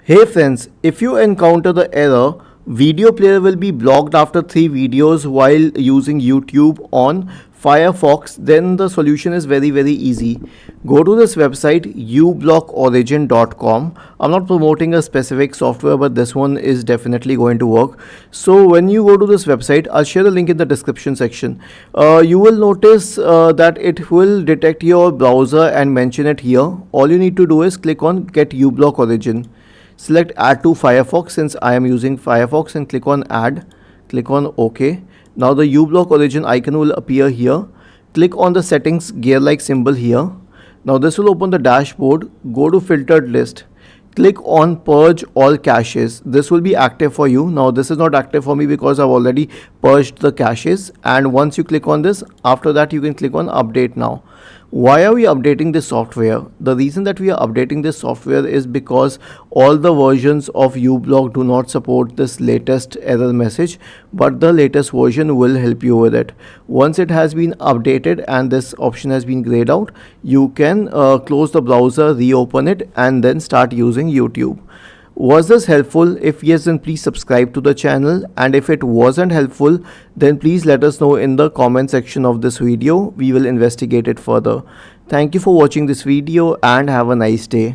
Hey friends, if you encounter the error, video player will be blocked after 3 videos while using YouTube on Firefox, then the solution is very easy. Go to this website ublockorigin.com. I'm not promoting a specific software, but this one is definitely going to work. So when you go to this website, I'll share the link in the description section. You will notice that it will detect your browser and mention it here. All you need to do is click on get uBlock origin. Select add to Firefox since I am using Firefox and click on add. Click on OK. Now the uBlock origin icon will appear here. Click on the settings gear like symbol here. Now this will open the dashboard. Go to filtered list. Click on purge all caches. This will be active for you. Now this is not active for me because I've already purged the caches, and once you click on this, after that you can click on update now. Why are we updating this software? The reason that we are updating this software is because all the versions of uBlock do not support this latest error message, but the latest version will help you with it. Once it has been updated and this option has been grayed out, you can close the browser, reopen it, and then start using YouTube. Was this helpful? If yes, then please subscribe to the channel, and if it wasn't helpful, then please let us know in the comment section of this video. We will investigate it further. Thank you for watching this video and have a nice day.